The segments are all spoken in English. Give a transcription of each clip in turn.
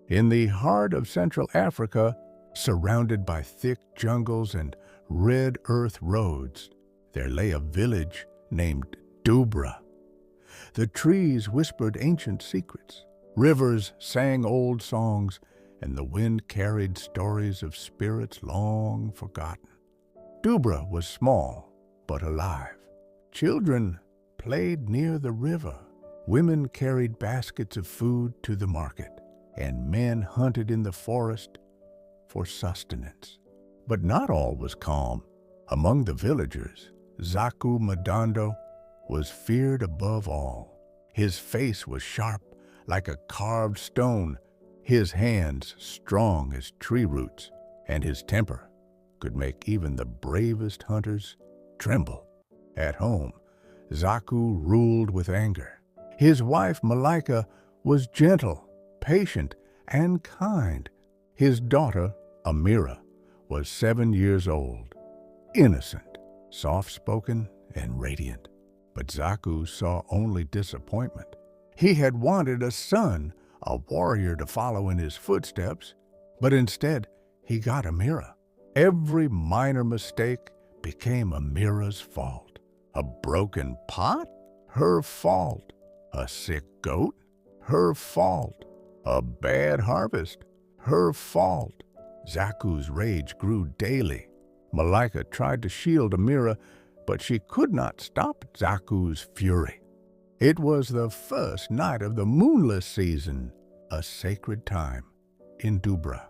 In the heart of Central Africa, surrounded by thick jungles and red earth roads, there lay a village named Dubra. The trees whispered ancient secrets, rivers sang old songs, and the wind carried stories of spirits long forgotten. Dubra was small, but alive. Children played near the river. Women carried baskets of food to the market, and men hunted in the forest for sustenance. But not all was calm. Among the villagers, Zaku Madando was feared above all. His face was sharp like a carved stone, his hands strong as tree roots, and his temper could make even the bravest hunters tremble. At home, Zaku ruled with anger. His wife Malika was gentle, patient, and kind. His daughter, Amira, was 7 years old, innocent, soft-spoken, and radiant. But Zaku saw only disappointment. He had wanted a son, a warrior to follow in his footsteps, but instead he got Amira. Every minor mistake became Amira's fault. A broken pot? Her fault. A sick goat? Her fault. A bad harvest? Her fault. Zaku's rage grew daily. Malika tried to shield Amira, but she could not stop Zaku's fury. It was the first night of the moonless season, a sacred time in Dubra.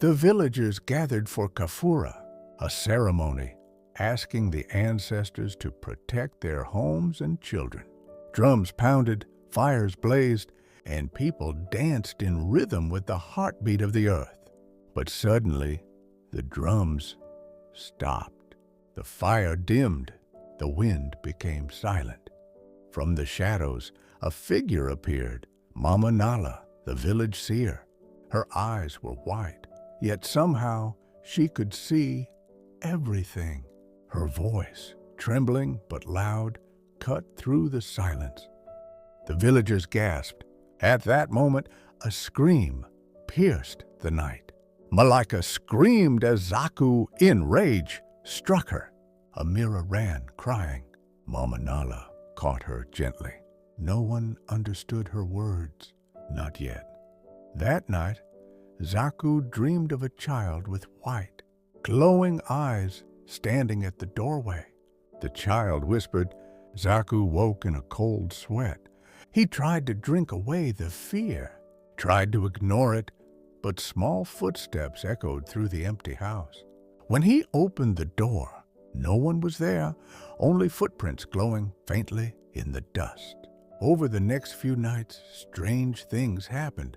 The villagers gathered for Kafura, a ceremony asking the ancestors to protect their homes and children. Drums pounded, fires blazed, and people danced in rhythm with the heartbeat of the earth. But suddenly, the drums stopped. The fire dimmed. The wind became silent. From the shadows, a figure appeared, Mama Nala, the village seer. Her eyes were white, yet somehow she could see everything. Her voice, trembling but loud, cut through the silence. The villagers gasped. At that moment, a scream pierced the night. Malika screamed as Zaku, in rage, struck her. Amira ran, crying. Mama Nala caught her gently. No one understood her words, not yet. That night, Zaku dreamed of a child with white, glowing eyes standing at the doorway. The child whispered. Zaku woke in a cold sweat. He tried to drink away the fear, tried to ignore it, but small footsteps echoed through the empty house. When he opened the door, no one was there, only footprints glowing faintly in the dust. Over the next few nights, strange things happened.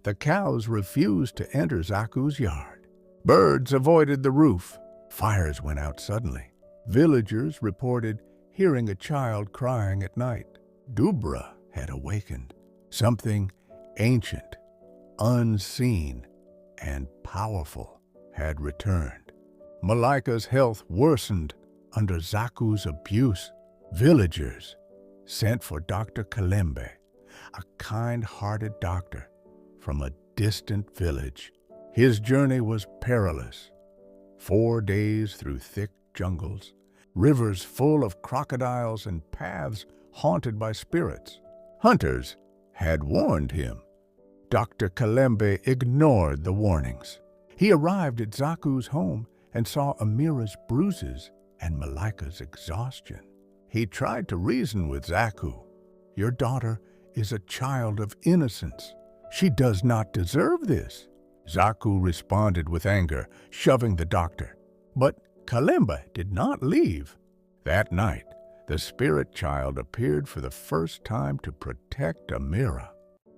The cows refused to enter Zaku's yard. Birds avoided the roof. Fires went out suddenly. Villagers reported hearing a child crying at night. Dubra had awakened. Something ancient, unseen, and powerful had returned. Malika's health worsened under Zaku's abuse. Villagers sent for Dr. Kalembe, a kind-hearted doctor from a distant village. His journey was perilous. 4 days through thick jungles, rivers full of crocodiles and paths haunted by spirits. Hunters had warned him. Dr. Kalembe ignored the warnings. He arrived at Zaku's home and saw Amira's bruises and Malika's exhaustion. He tried to reason with Zaku. Your daughter is a child of innocence. She does not deserve this. Zaku responded with anger, shoving the doctor. But Kalembe did not leave. That night, the spirit child appeared for the first time to protect Amira.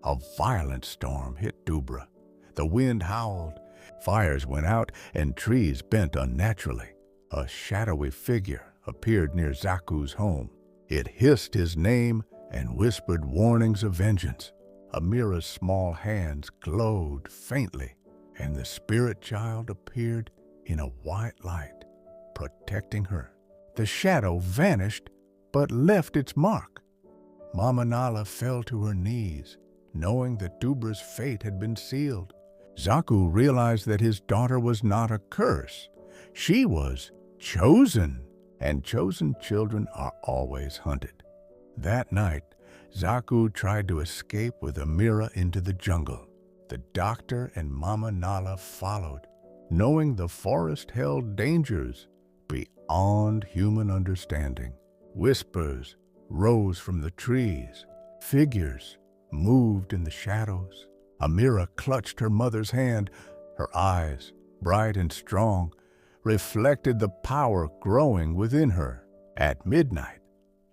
A violent storm hit Dubra. The wind howled, fires went out, and trees bent unnaturally. A shadowy figure appeared near Zaku's home. It hissed his name and whispered warnings of vengeance. Amira's small hands glowed faintly, and the spirit child appeared in a white light, protecting her. The shadow vanished, but left its mark. Mama Nala fell to her knees, knowing that Dubra's fate had been sealed. Zaku realized that his daughter was not a curse. She was chosen, and chosen children are always hunted. That night, Zaku tried to escape with Amira into the jungle. The doctor and Mama Nala followed, knowing the forest held dangers beyond human understanding. Whispers rose from the trees. Figures moved in the shadows. Amira clutched her mother's hand. Her eyes, bright and strong, reflected the power growing within her. At midnight,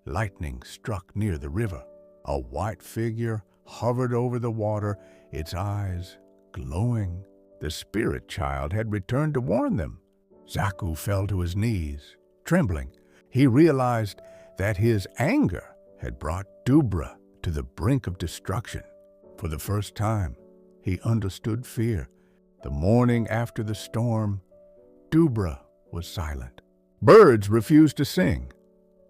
lightning struck near the river. A white figure hovered over the water, its eyes glowing. The spirit child had returned to warn them. Zaku fell to his knees, trembling. He realized that his anger had brought Dubra to the brink of destruction. For the first time, he understood fear. The morning after the storm, Dubra was silent. Birds refused to sing.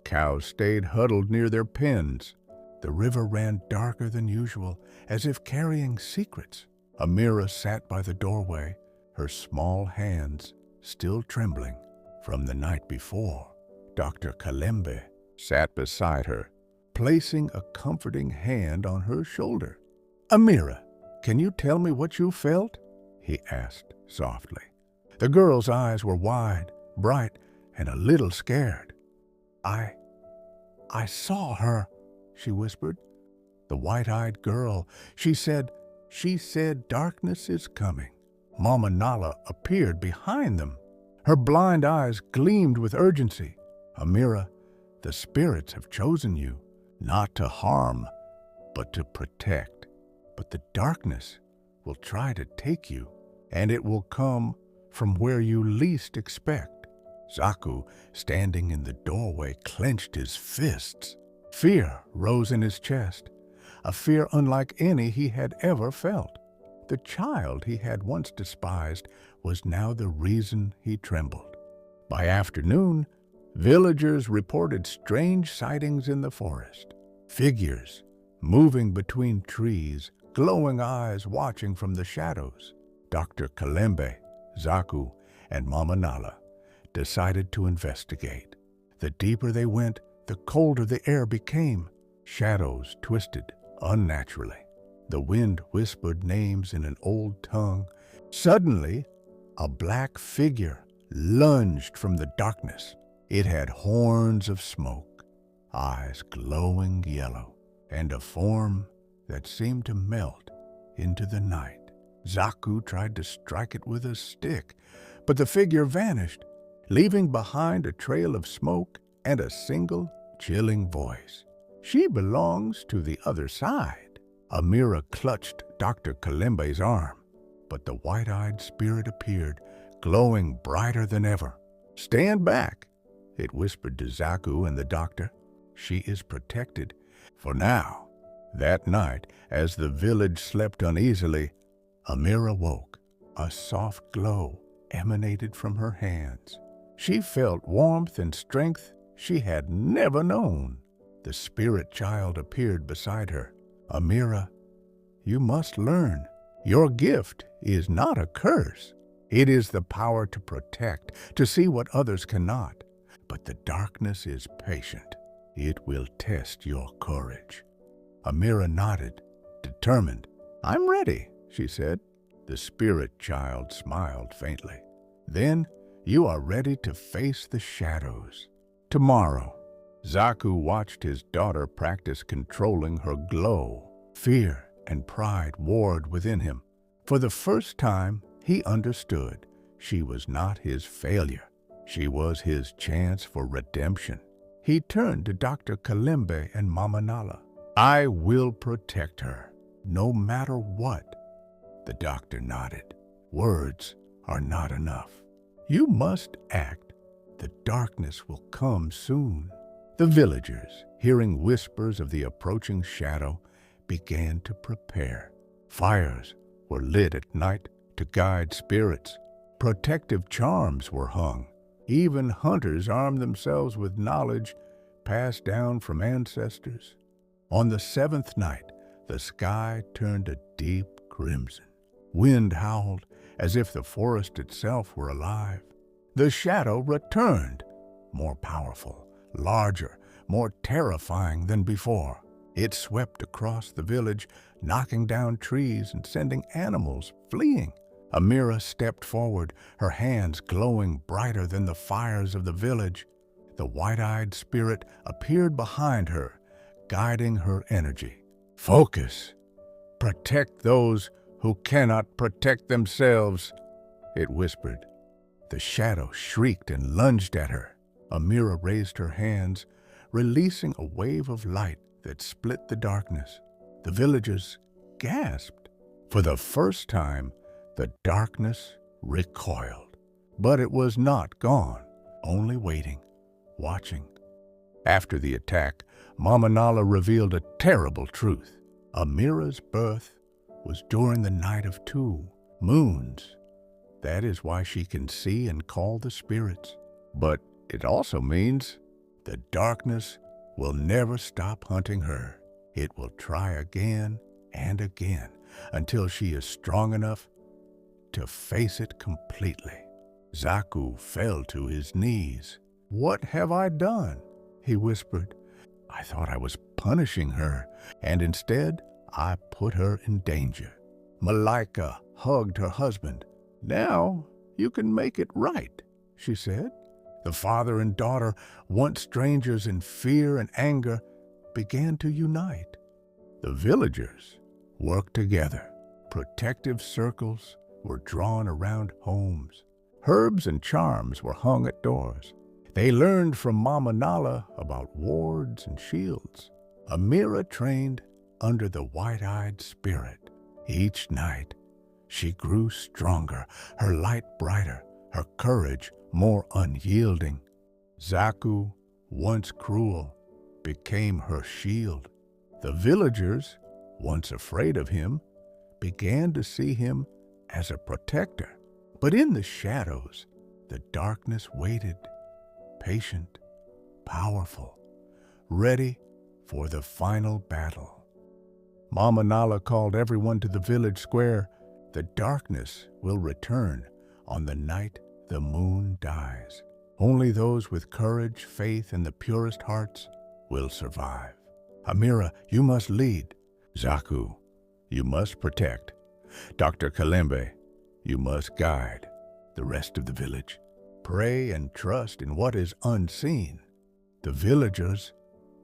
Cows stayed huddled near their pens. The river ran darker than usual, as if carrying secrets. Amira sat by the doorway, her small hands still trembling from the night before. Dr. Kalembe sat beside her, placing a comforting hand on her shoulder. "Amira, can you tell me what you felt?" he asked softly. The girl's eyes were wide, bright, and a little scared. I saw her," she whispered. "The white-eyed girl. She said darkness is coming." Mama Nala appeared behind them. Her blind eyes gleamed with urgency. "Amira, the spirits have chosen you, not to harm, but to protect. But the darkness will try to take you, and it will come from where you least expect." Zaku, standing in the doorway, clenched his fists. Fear rose in his chest, a fear unlike any he had ever felt. The child he had once despised was now the reason he trembled. By afternoon, villagers reported strange sightings in the forest. Figures moving between trees, glowing eyes watching from the shadows. Dr. Kalembe, Zaku, and Mama Nala decided to investigate. The deeper they went, the colder the air became. Shadows twisted unnaturally. The wind whispered names in an old tongue. Suddenly, a black figure lunged from the darkness. It had horns of smoke, eyes glowing yellow, and a form that seemed to melt into the night. Zaku tried to strike it with a stick, but the figure vanished, leaving behind a trail of smoke and a single chilling voice. "She belongs to the other side." Amira clutched Dr. Kalembe's arm, but the white-eyed spirit appeared, glowing brighter than ever. "Stand back," it whispered to Zaku and the doctor. "She is protected for now." That night, as the village slept uneasily, Amira woke. A soft glow emanated from her hands. She felt warmth and strength she had never known. The spirit child appeared beside her. "Amira, you must learn. Your gift is not a curse. It is the power to protect, to see what others cannot. But the darkness is patient. It will test your courage." Amira nodded, determined. "I'm ready," she said. The spirit child smiled faintly. "Then you are ready to face the shadows." Tomorrow, Zaku watched his daughter practice controlling her glow. Fear and pride warred within him. For the first time, he understood she was not his failure. She was his chance for redemption. He turned to Dr. Kalembe and Mama Nala. "I will protect her, no matter what." The doctor nodded. "Words are not enough. You must act. The darkness will come soon." The villagers, hearing whispers of the approaching shadow, began to prepare. Fires were lit at night to guide spirits. Protective charms were hung. Even hunters armed themselves with knowledge passed down from ancestors. On the seventh night, The sky turned a deep crimson. Wind howled as if the forest itself were alive. The shadow returned, more powerful, larger, more terrifying than before. It swept across the village, knocking down trees and sending animals fleeing. Amira stepped forward, her hands glowing brighter than the fires of the village. The white-eyed spirit appeared behind her, guiding her energy. "Focus! Protect those who cannot protect themselves," it whispered. The shadow shrieked and lunged at her. Amira raised her hands, releasing a wave of light that split the darkness. The villagers gasped. For the first time, the darkness recoiled. But it was not gone, only waiting, watching. After the attack, Mama Nala revealed a terrible truth. Amira's birth was during the night of 2 moons. That is why she can see and call the spirits. But it also means the darkness will never stop hunting her. It will try again and again until she is strong enough to face it completely. Zaku fell to his knees. "What have I done?" he whispered. "I thought I was punishing her, and instead I put her in danger." Malaika hugged her husband. "Now you can make it right," she said. The father and daughter, once strangers in fear and anger, began to unite. The villagers worked together. Protective circles were drawn around homes. Herbs and charms were hung at doors. They learned from Mama Nala about wards and shields. Amira trained under the white-eyed spirit. Each night, she grew stronger, her light brighter, her courage more unyielding. Zaku, once cruel, became her shield. The villagers, once afraid of him, began to see him as a protector. But in the shadows, the darkness waited, patient, powerful, ready for the final battle. Mama Nala called everyone to the village square. The darkness will return on the night the moon dies. Only those with courage, faith, and the purest hearts will survive. Amira, you must lead. Zaku, you must protect. Dr. Kalembe, you must guide the rest of the village. Pray and trust in what is unseen. The villagers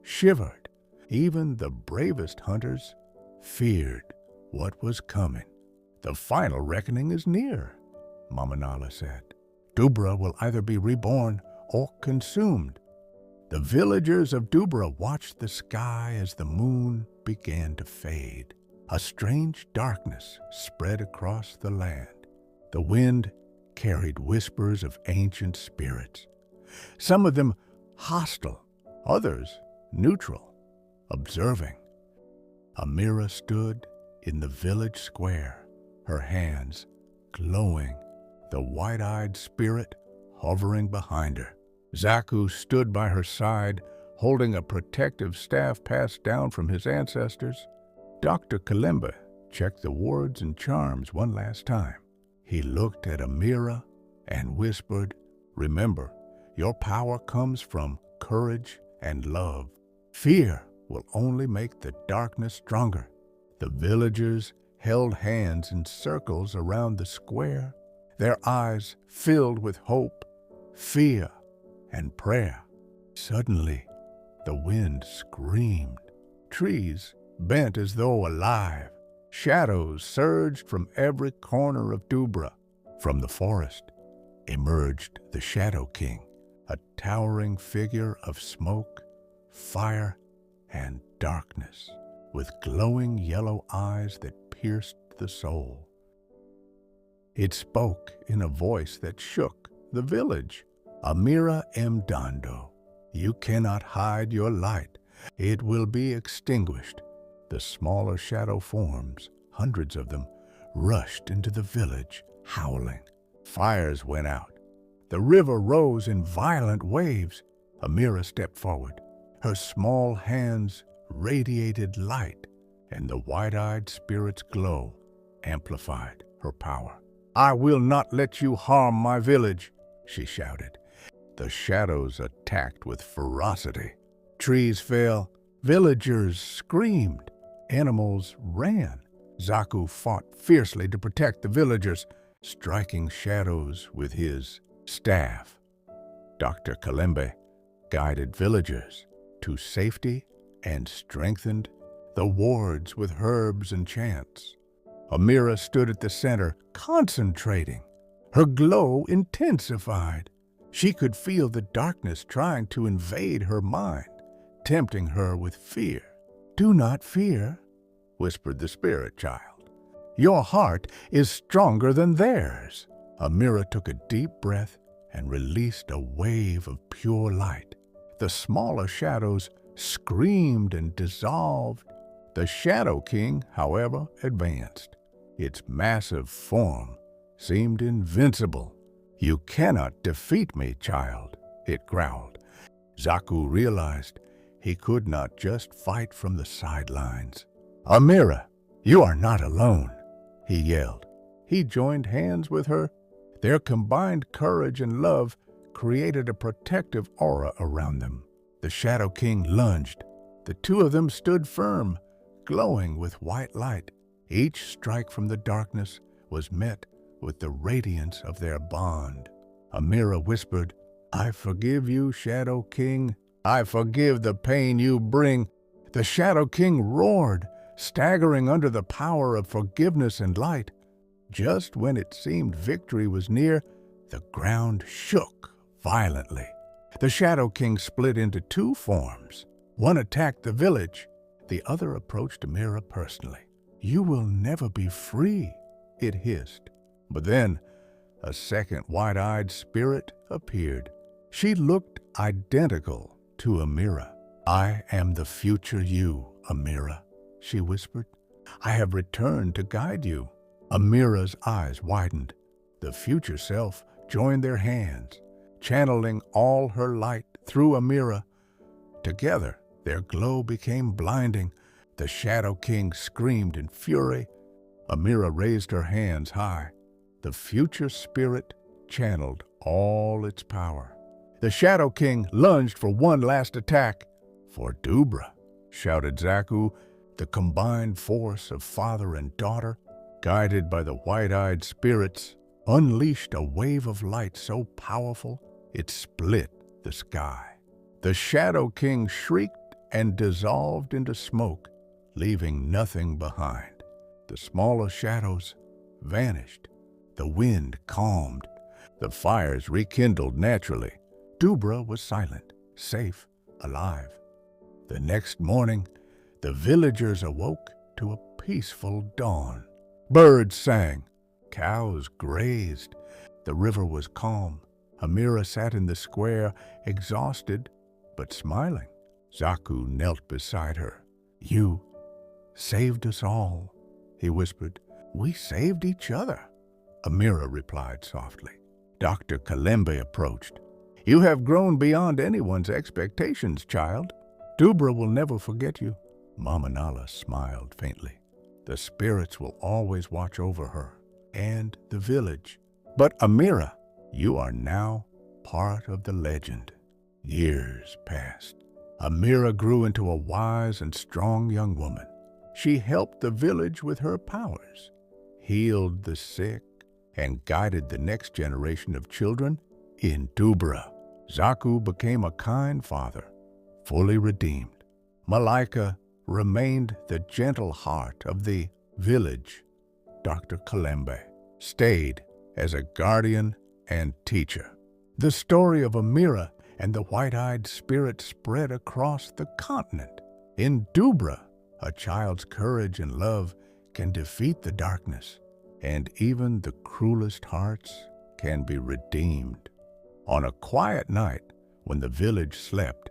shivered. Even the bravest hunters feared what was coming. The final reckoning is near, Mama Nala said. Dubra will either be reborn or consumed. The villagers of Dubra watched the sky as the moon began to fade. A strange darkness spread across the land. The wind carried whispers of ancient spirits, some of them hostile, others neutral, observing. Amira stood in the village square, her hands glowing, the white-eyed spirit hovering behind her. Zaku stood by her side, holding a protective staff passed down from his ancestors. Dr. Kalemba checked the wards and charms one last time. He looked at Amira and whispered, "Remember, your power comes from courage and love. Fear will only make the darkness stronger." The villagers held hands in circles around the square, their eyes filled with hope, fear, and prayer. Suddenly, the wind screamed. Trees bent as though alive. Shadows surged from every corner of Dubra. From the forest emerged the Shadow King, a towering figure of smoke, fire, and darkness, with glowing yellow eyes that pierced the soul. It spoke in a voice that shook the village. "Amira Mdando, you cannot hide your light. It will be extinguished." The smaller shadow forms, hundreds of them, rushed into the village, howling. Fires went out. The river rose in violent waves. Amira stepped forward. Her small hands radiated light. and the white-eyed spirit's glow amplified her power. "I will not let you harm my village," she shouted. The shadows attacked with ferocity. Trees fell, villagers screamed, animals ran. Zaku fought fiercely to protect the villagers, striking shadows with his staff. Dr. Kalembe guided villagers to safety and strengthened the wards with herbs and chants. Amira stood at the center, concentrating. Her glow intensified. She could feel the darkness trying to invade her mind, tempting her with fear. "Do not fear," whispered the spirit child. "Your heart is stronger than theirs." Amira took a deep breath and released a wave of pure light. The smaller shadows screamed and dissolved. The Shadow King, however, advanced. Its massive form seemed invincible. "You cannot defeat me, child," it growled. Zaku realized he could not just fight from the sidelines. "Amira, you are not alone," he yelled. He joined hands with her. Their combined courage and love created a protective aura around them. The Shadow King lunged. The two of them stood firm, glowing with white light. Each strike from the darkness was met with the radiance of their bond. Amira whispered, "I forgive you, Shadow King. I forgive the pain you bring." The Shadow King roared, staggering under the power of forgiveness and light. Just when it seemed victory was near, the ground shook violently. The Shadow King split into two forms. One attacked the village. The other approached Amira personally. "You will never be free," it hissed. But then, a second white-eyed spirit appeared. She looked identical to Amira. "I am the future you, Amira," she whispered. "I have returned to guide you." Amira's eyes widened. The future self joined their hands, channeling all her light through Amira. Together, their glow became blinding. The Shadow King screamed in fury. Amira raised her hands high. The future spirit channeled all its power. The Shadow King lunged for one last attack. "For Dubra," shouted Zaku, the combined force of father and daughter, guided by the white-eyed spirits, unleashed a wave of light so powerful it split the sky. The Shadow King shrieked and dissolved into smoke, leaving nothing behind. The smaller shadows vanished. The wind calmed. The fires rekindled naturally. Dubra was silent, safe, alive. The next morning, the villagers awoke to a peaceful dawn. Birds sang. Cows grazed. The river was calm. Amira sat in the square, exhausted but smiling. Zaku knelt beside her. "You saved us all," he whispered. "We saved each other," Amira replied softly. Dr. Kalembe approached. "You have grown beyond anyone's expectations, child. Dubra will never forget you." Mama Nala smiled faintly. "The spirits will always watch over her and the village. But Amira, you are now part of the legend." Years passed. Amira grew into a wise and strong young woman. She helped the village with her powers, healed the sick, and guided the next generation of children in Dubra. Zaku became a kind father, fully redeemed. Malaika remained the gentle heart of the village. Dr. Kalembe stayed as a guardian and teacher. The story of Amira and the white-eyed spirit spread across the continent. In Dubra, a child's courage and love can defeat the darkness, and even the cruelest hearts can be redeemed. On a quiet night, when the village slept,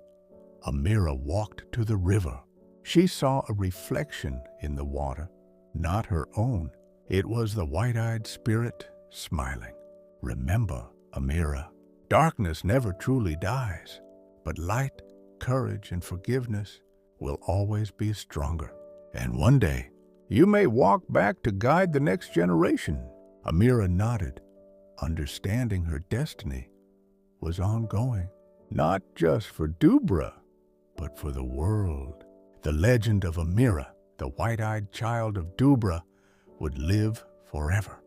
Amira walked to the river. She saw a reflection in the water, not her own. It was the white-eyed spirit smiling. "Remember, Amira, darkness never truly dies, but light, courage, and forgiveness will always be stronger." And one day, you may walk back to guide the next generation." Amira nodded, understanding her destiny was ongoing, not just for Dubra, but for the world. The legend of Amira, the white-eyed child of Dubra, would live forever.